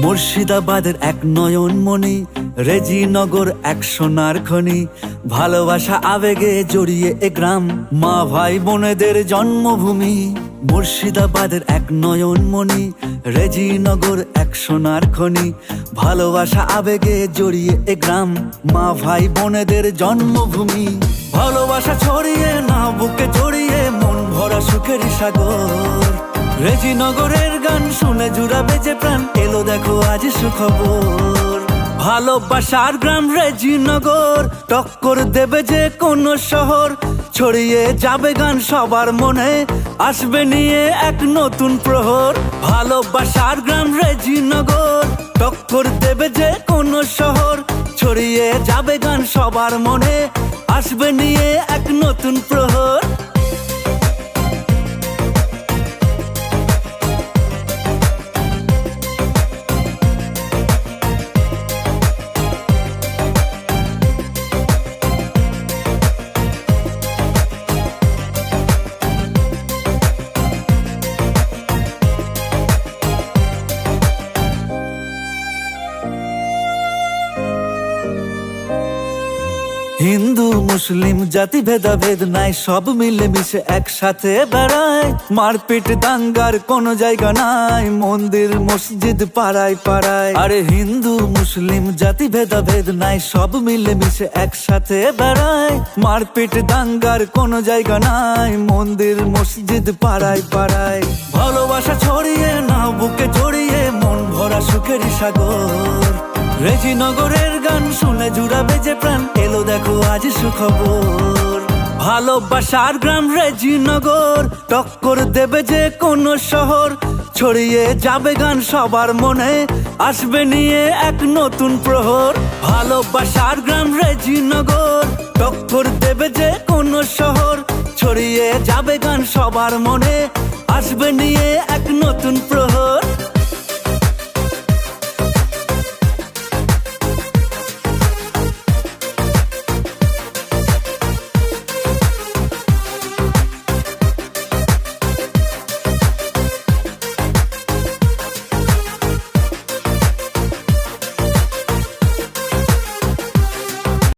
মুর্শিদাবাদের এক নয়নমণি, রেজিনগর এক সোনার খনি। ভালোবাসা আবেগে জড়িয়ে এ গ্রাম, মা ভাই বোনেদের জন্মভূমি। মুর্শিদাবাদের এক নয়নমণি, রেজিনগর এক সোনার খনি। ভালোবাসা আবেগে জড়িয়ে এ গ্রাম, মা ভাই বোনেদের জন্মভূমি। ভালোবাসা ছড়িয়ে না বুকে জড়িয়ে, মন ভরা সুখের সাগর। রেজিনগরের গান শুনে জুড়াবে যে প্রাণ, এলো দেখো আজ সুখবর। ভালোবাসার গ্রাম রেজিনগর, টক্কর দেবে যে কোনো শহর। ছড়িয়ে যাবে গান সবার মনে, আসবে নিয়ে এক নতুন প্রহর। ভালোবাসার গ্রাম রেজিনগর, টক্কর দেবে যে কোনো শহর। ছড়িয়ে যাবে গান সবার মনে, আসবে নিয়ে এক নতুন প্রহর। হিন্দু মুসলিম জাতি ভেদাভেদ নাই, সব মিলে মিশে একসাথে বেড়ায়। মারপিট দাঙ্গার কোনো জায়গা নাই, মন্দির মসজিদ পাড়ায় পাড়ায়। আরে হিন্দু মুসলিম জাতি ভেদাভেদ নাই, সব মিলে মিশে একসাথে বেড়ায়। মারপিট দাঙ্গার কোনো জায়গা নাই, মন্দির মসজিদ পাড়ায় পাড়ায়। ভালোবাসা ছড়িয়ে না বুকে জড়িয়ে, মন ভরা সুখের সাগর। রেজিনগরের গান শুনে জুড়াবে যে প্রাণ, এলো দেখো আজ সুখবর। ভালোবাসার গ্রাম রেজিনগর, টক্কর দেবে যে কোনো শহর। ছড়িয়ে যাবে গান সবার মনে, আসবে নিয়ে এক নতুন প্রহর। ভালোবাসার গ্রাম রেজিনগর, টক্কর দেবে যে কোনো শহর। ছড়িয়ে যাবে গান সবার মনে, আসবে নিয়ে এক নতুন প্রহর।